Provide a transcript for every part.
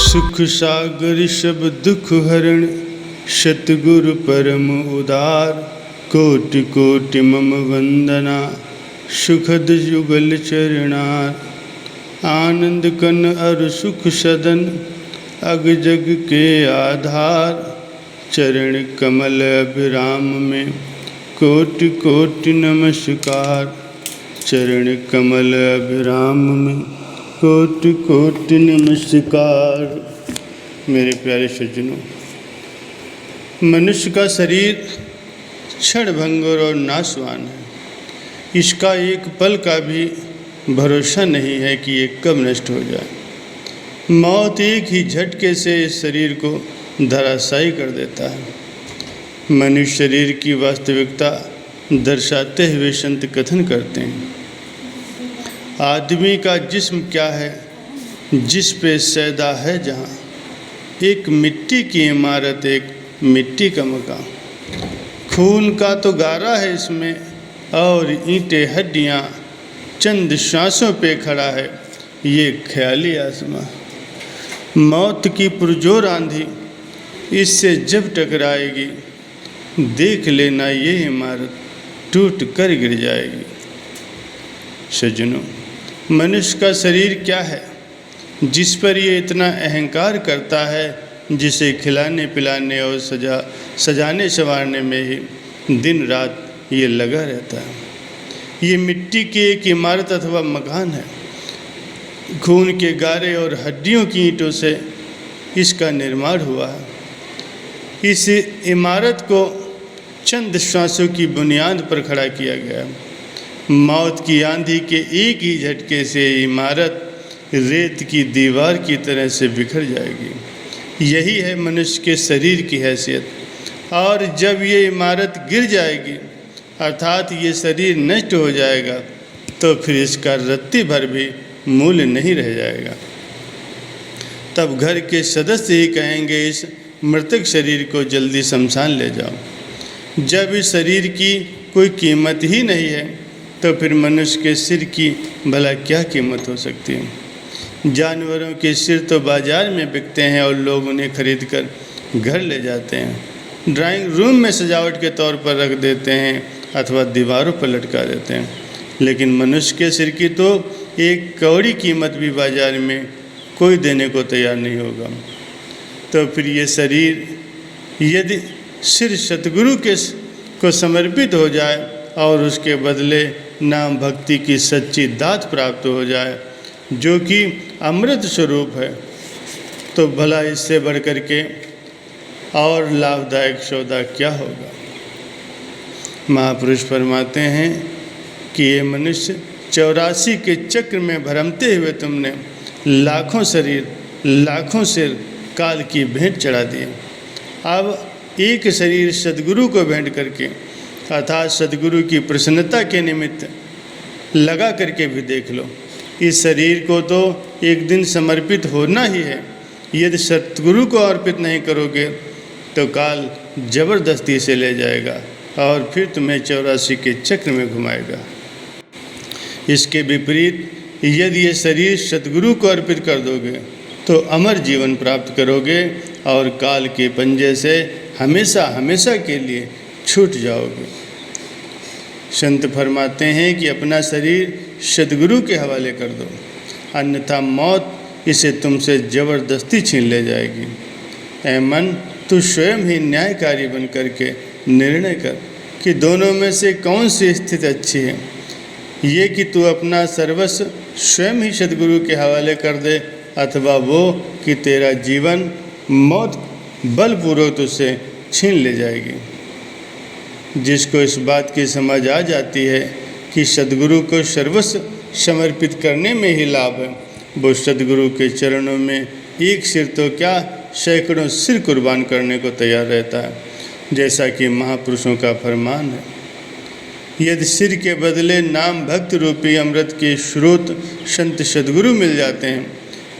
सुख सागर सब दुख हरण, सतगुरु परम उदार। कोटि कोटि मम वंदना, सुखद जुगल चरणार। आनंद कन अर सुख सदन, अग जग के आधार। चरण कमल अभिराम में, कोटि कोटि नमस्कार। चरण कमल अभिराम में, कोटि कोटि नमस्कार। मेरे प्यारे सज्जनों, मनुष्य का शरीर क्षणभंगुर और नाशवान है। इसका एक पल का भी भरोसा नहीं है कि ये कब नष्ट हो जाए। मौत एक ही झटके से इस शरीर को धराशायी कर देता है। मनुष्य शरीर की वास्तविकता दर्शाते हुए संत कथन करते हैं, आदमी का जिस्म क्या है जिस पे सैदा है जहाँ। एक मिट्टी की इमारत, एक मिट्टी का मकान। खून का तो गारा है इसमें, और ईंटें हड्डियाँ चंद सांसों पे खड़ा है ये ख्याली आसमां। मौत की पुरजोर आंधी इससे जब टकराएगी, देख लेना ये इमारत टूट कर गिर जाएगी। सज्जनों, मनुष्य का शरीर क्या है जिस पर ये इतना अहंकार करता है, जिसे खिलाने पिलाने और सजाने संवारने में ही दिन रात ये लगा रहता है। ये मिट्टी की एक इमारत अथवा मकान है। खून के गारे और हड्डियों की ईंटों से इसका निर्माण हुआ है। इस इमारत को चंद सांसों की बुनियाद पर खड़ा किया गया। मौत की आंधी के एक ही झटके से इमारत रेत की दीवार की तरह से बिखर जाएगी। यही है मनुष्य के शरीर की हैसियत। और जब ये इमारत गिर जाएगी, अर्थात ये शरीर नष्ट हो जाएगा, तो फिर इसका रत्ती भर भी मूल्य नहीं रह जाएगा। तब घर के सदस्य ही कहेंगे, इस मृतक शरीर को जल्दी शमशान ले जाओ। जब इस शरीर की कोई कीमत ही नहीं है, तो फिर मनुष्य के सिर की भला क्या कीमत हो सकती है। जानवरों के सिर तो बाजार में बिकते हैं और लोग उन्हें खरीद कर घर ले जाते हैं, ड्राइंग रूम में सजावट के तौर पर रख देते हैं अथवा दीवारों पर लटका देते हैं। लेकिन मनुष्य के सिर की तो एक कौड़ी कीमत भी बाजार में कोई देने को तैयार नहीं होगा। तो फिर ये शरीर यदि सिर सतगुरु को समर्पित हो जाए और उसके बदले नाम भक्ति की सच्ची दात प्राप्त हो जाए, जो कि अमृत स्वरूप है, तो भला इससे बढ़कर के और लाभदायक सौदा क्या होगा। महापुरुष फरमाते हैं कि ये मनुष्य 84 के चक्र में भ्रमते हुए तुमने लाखों शरीर लाखों सिर काल की भेंट चढ़ा दिए। अब एक शरीर सद्गुरु को भेंट करके, अर्थात सद्गुरु की प्रसन्नता के निमित्त लगा करके भी देख लो। इस शरीर को तो एक दिन समर्पित होना ही है। यदि सतगुरु को अर्पित नहीं करोगे तो काल जबरदस्ती से ले जाएगा और फिर तुम्हें 84 के चक्र में घुमाएगा। इसके विपरीत यदि ये शरीर सतगुरु को अर्पित कर दोगे तो अमर जीवन प्राप्त करोगे और काल के पंजे से हमेशा हमेशा के लिए छूट जाओगे। संत फरमाते हैं कि अपना शरीर सद्गुरु के हवाले कर दो, अन्यथा मौत इसे तुमसे ज़बरदस्ती छीन ले जाएगी। ऐ मन, तू स्वयं ही न्यायकारी बन करके निर्णय कर कि दोनों में से कौन सी स्थिति अच्छी है। ये कि तू अपना सर्वस्व स्वयं ही सद्गुरु के हवाले कर दे, अथवा वो कि तेरा जीवन मौत बलपूर्वक तुझसे छीन ले जाएगी। जिसको इस बात की समझ आ जाती है कि सद्गुरु को सर्वस्व समर्पित करने में ही लाभ है, वो सद्गुरु के चरणों में एक सिर तो क्या सैकड़ों सिर कुर्बान करने को तैयार रहता है, जैसा कि महापुरुषों का फरमान है। यदि सिर के बदले नाम भक्त रूपी अमृत के स्रोत संत सद्गुरु मिल जाते हैं,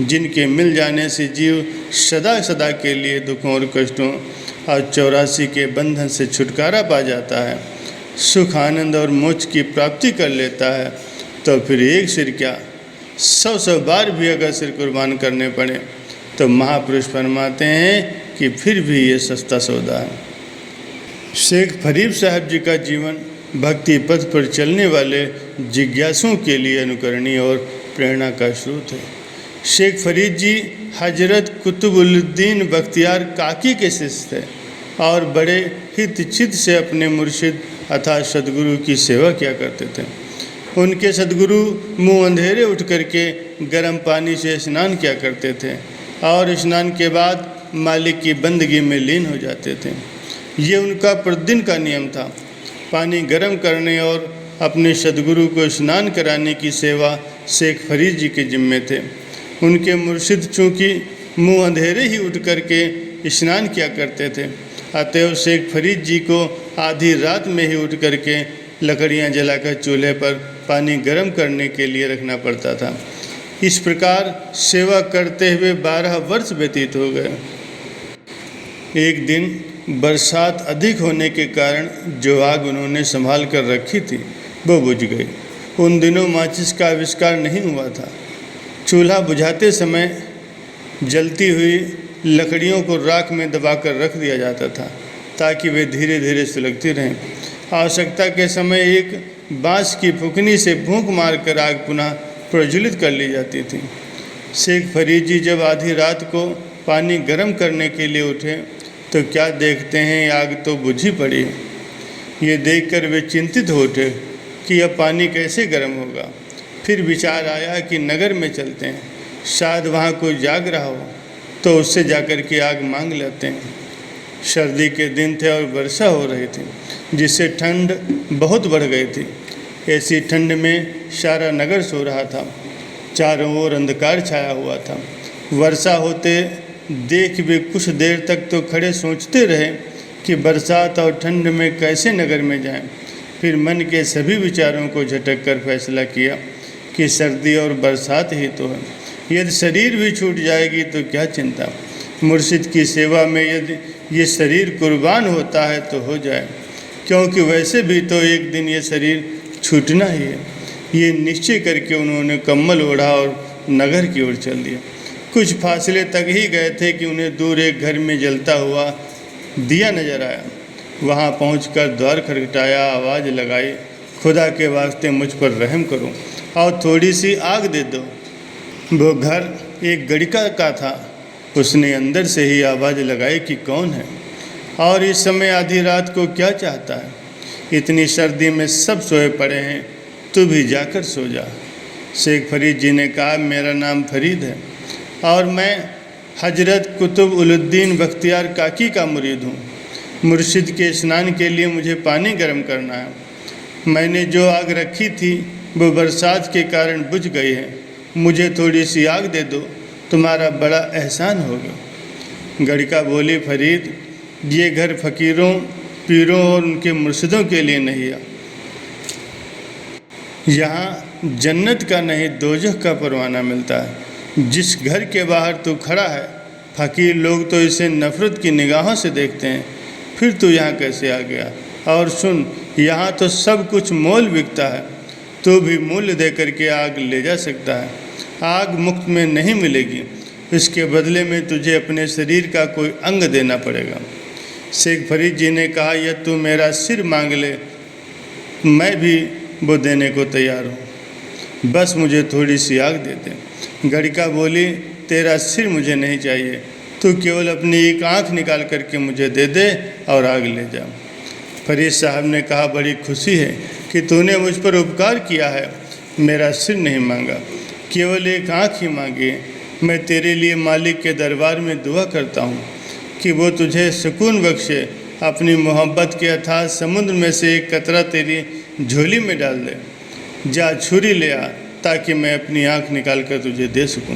जिनके मिल जाने से जीव सदा सदा के लिए दुखों और कष्टों और 84 के बंधन से छुटकारा पा जाता है, सुख आनंद और मोक्ष की प्राप्ति कर लेता है, तो फिर एक सिर क्या 100 बार भी अगर सिर कुर्बान करने पड़े तो महापुरुष फरमाते हैं कि फिर भी ये सस्ता सौदा है। शेख फरीद साहब जी का जीवन भक्ति पथ पर चलने वाले जिज्ञासुओं के लिए अनुकरणीय और प्रेरणा का स्रोत है। शेख फरीद जी हजरत कुतुबुद्दीन बख्तियार काकी के शिष्य थे और बड़े हितचित से अपने मुर्शिद अर्थात सदगुरु की सेवा किया करते थे। उनके सदगुरु मुँह अंधेरे उठ करके गर्म पानी से स्नान किया करते थे और स्नान के बाद मालिक की बंदगी में लीन हो जाते थे। ये उनका प्रतिदिन का नियम था। पानी गर्म करने और अपने सदगुरु को स्नान कराने की सेवा शेख फरीद जी के जिम्मे थे। उनके मुर्शिद चूँकि मुँह अंधेरे ही उठ करके स्नान किया करते थे, अतएव शेख फरीद जी को आधी रात में ही उठ करके लकड़ियाँ जलाकर चूल्हे पर पानी गर्म करने के लिए रखना पड़ता था। इस प्रकार सेवा करते हुए 12 वर्ष व्यतीत हो गए। एक दिन बरसात अधिक होने के कारण जो आग उन्होंने संभाल कर रखी थी वो बुझ गई। उन दिनों माचिस का आविष्कार नहीं हुआ था। चूल्हा बुझाते समय जलती हुई लकड़ियों को राख में दबाकर रख दिया जाता था ताकि वे धीरे धीरे सुलगती रहें। आवश्यकता के समय एक बांस की फुकनी से फूंक मारकर आग पुनः प्रज्वलित कर ली जाती थी। शेख फरीद जी जब आधी रात को पानी गर्म करने के लिए उठे तो क्या देखते हैं, आग तो बुझी पड़ी। ये देखकर वे चिंतित हो उठे कि अब पानी कैसे गर्म होगा। फिर विचार आया कि नगर में चलते हैं, शायद वहाँ कोई जाग रहा हो तो उससे जाकर के आग मांग लेते हैं। सर्दी के दिन थे और वर्षा हो रही थी, जिससे ठंड बहुत बढ़ गई थी। ऐसी ठंड में सारा नगर सो रहा था, चारों ओर अंधकार छाया हुआ था। वर्षा होते देख वे कुछ देर तक तो खड़े सोचते रहे कि बरसात और ठंड में कैसे नगर में जाएं। फिर मन के सभी विचारों को झटक कर फैसला किया कि सर्दी और बरसात ही तो है। यदि शरीर भी छूट जाएगी तो क्या चिंता, मुर्शिद की सेवा में यदि ये शरीर कुर्बान होता है तो हो जाए, क्योंकि वैसे भी तो एक दिन ये शरीर छूटना ही है। ये निश्चय करके उन्होंने कम्बल ओढ़ा और नगर की ओर चल दिया। कुछ फासले तक ही गए थे कि उन्हें दूर एक घर में जलता हुआ दिया नजर आया। वहाँ पहुंचकर द्वार खटखटाया, आवाज़ लगाई, खुदा के वास्ते मुझ पर रहम करो और थोड़ी सी आग दे दो। वो घर एक गड़िका का था। उसने अंदर से ही आवाज़ लगाई कि कौन है और इस समय आधी रात को क्या चाहता है। इतनी सर्दी में सब सोए पड़े हैं, तू भी जाकर सो जा। शेख फरीद जी ने कहा, मेरा नाम फरीद है और मैं हजरत कुतुबुद्दीन बख्तियार काकी का मुरीद हूँ। मुर्शिद के स्नान के लिए मुझे पानी गर्म करना है। मैंने जो आग रखी थी वो बरसात के कारण बुझ गई है। मुझे थोड़ी सी आग दे दो, तुम्हारा बड़ा एहसान होगा। गड़िका बोली, फरीद, ये घर फ़कीरों, पीरों और उनके मुर्शिदों के लिए नहीं है। यहाँ जन्नत का नहीं दोज़ख का परवाना मिलता है। जिस घर के बाहर तू खड़ा है, फ़कीर लोग तो इसे नफ़रत की निगाहों से देखते हैं, फिर तू यहाँ कैसे आ गया? और सुन, यहाँ तो सब कुछ मोल बिकता है, तू भी मूल्य दे करके आग ले जा सकता है। आग मुफ्त में नहीं मिलेगी, इसके बदले में तुझे अपने शरीर का कोई अंग देना पड़ेगा। शेख फरीद जी ने कहा, यह तू मेरा सिर मांग ले, मैं भी वो देने को तैयार हूँ, बस मुझे थोड़ी सी आग दे दे। गड़िका बोली, तेरा सिर मुझे नहीं चाहिए, तू केवल अपनी एक आँख निकाल करके मुझे दे दे और आग ले जा। फरीद साहब ने कहा, बड़ी खुशी है कि तूने मुझ पर उपकार किया है। मेरा सिर नहीं मांगा, केवल एक आँख ही मांगी है। मैं तेरे लिए मालिक के दरबार में दुआ करता हूँ कि वो तुझे सुकून बख्शे, अपनी मोहब्बत के अथाह समुद्र में से एक कतरा तेरी झोली में डाल दे। जा छुरी ले आ ताकि मैं अपनी आँख निकाल कर तुझे दे सकूं।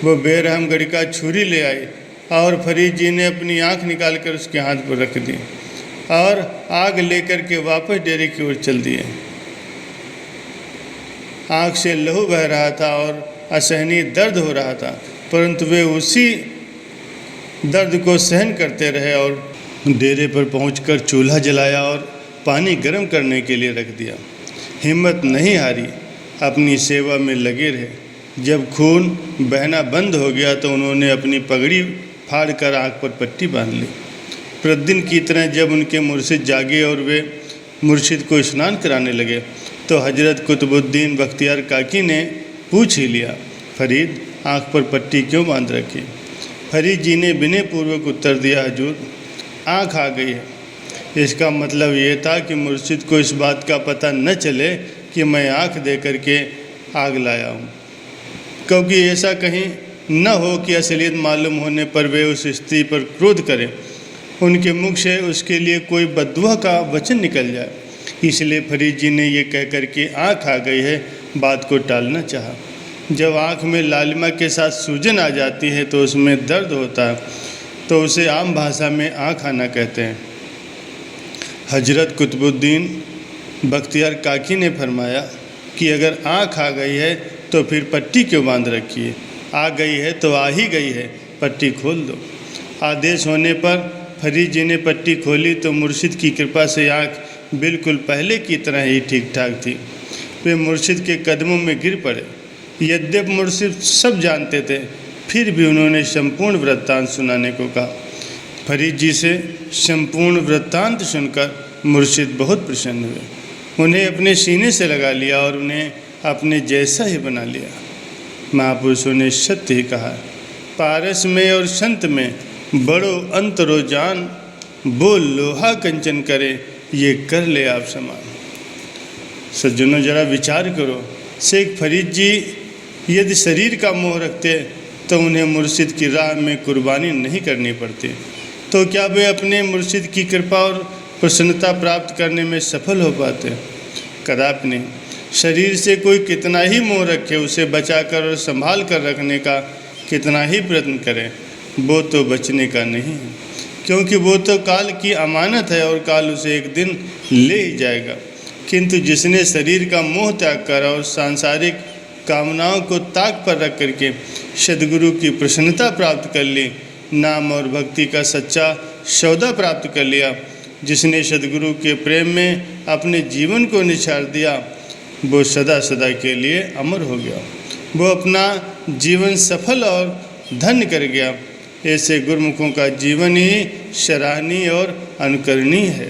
वो बेरहम गड़िका छुरी ले आई और फरीद जी ने अपनी आँख निकाल कर उसके हाथ पर रख दी और आग लेकर के वापस डेरे की ओर चल दिए। आँख से लहू बह रहा था और असहनीय दर्द हो रहा था, परंतु वे उसी दर्द को सहन करते रहे और डेरे पर पहुंचकर चूल्हा जलाया और पानी गर्म करने के लिए रख दिया। हिम्मत नहीं हारी, अपनी सेवा में लगे रहे। जब खून बहना बंद हो गया तो उन्होंने अपनी पगड़ी फाड़ कर आँख पर पट्टी बांध ली। प्रतिदिन की तरह जब उनके मुर्शिद जागे और वे मुर्शिद को स्नान कराने लगे तो हजरत कुतुबुद्दीन बख्तियार काकी ने पूछ ही लिया, फरीद आँख पर पट्टी क्यों बांध रखी? फरीद जी ने विनय पूर्वक उत्तर दिया, हजूर आँख आ गई है। इसका मतलब ये था कि मुर्शिद को इस बात का पता न चले कि मैं आँख दे करके आग लाया हूँ, क्योंकि ऐसा कहीं न हो कि असलियत मालूम होने पर वे उस स्त्री पर क्रोध करें, उनके मुख से उसके लिए कोई बद्दुआ का वचन निकल जाए। इसलिए फरीद जी ने ये कह कर के आँख आ गई है बात को टालना चाहा। जब आँख में लालिमा के साथ सूजन आ जाती है तो उसमें दर्द होता है, तो उसे आम भाषा में आँख आना कहते हैं। हजरत कुतुबुद्दीन बख्तियार काकी ने फरमाया कि अगर आँख आ गई है तो फिर पट्टी क्यों बांध रखी है? आ गई है तो आ ही गई है, पट्टी खोल दो। आदेश होने पर फरीद जी ने पट्टी खोली तो मुर्शिद की कृपा से आँख बिल्कुल पहले की तरह ही ठीक ठाक थी। वे मुर्शिद के कदमों में गिर पड़े। यद्यप मुर्शिद सब जानते थे, फिर भी उन्होंने संपूर्ण वृत्तांत सुनाने को कहा। फरीद जी से संपूर्ण वृत्तांत सुनकर मुर्शिद बहुत प्रसन्न हुए, उन्हें अपने सीने से लगा लिया और उन्हें अपने जैसा ही बना लिया। महापुरुषों ने सत्य ही कहा, पारस में और संत में बड़ो अंतरो जान, बोल लोहा कंचन करे ये कर ले आप समान। सज्जनों जरा विचार करो, शेख फरीद जी यदि शरीर का मोह रखते तो उन्हें मुर्शिद की राह में कुर्बानी नहीं करनी पड़ती, तो क्या वे अपने मुर्शिद की कृपा और प्रसन्नता प्राप्त करने में सफल हो पाते? कदापि नहीं। शरीर से कोई कितना ही मोह रखे, उसे बचाकर और संभाल कर रखने का कितना ही प्रयत्न करे, वो तो बचने का नहीं है, क्योंकि वो तो काल की अमानत है और काल उसे एक दिन ले ही जाएगा। किंतु जिसने शरीर का मोह त्याग कर और सांसारिक कामनाओं को ताक पर रख करके सद्गुरु की प्रसन्नता प्राप्त कर ली, नाम और भक्ति का सच्चा सौदा प्राप्त कर लिया, जिसने सद्गुरु के प्रेम में अपने जीवन को निछाड़ दिया, वो सदा सदा के लिए अमर हो गया। वो अपना जीवन सफल और धन्य कर गया। ऐसे गुरुमुखों का जीवन ही सराहनीय और अनुकरणीय है।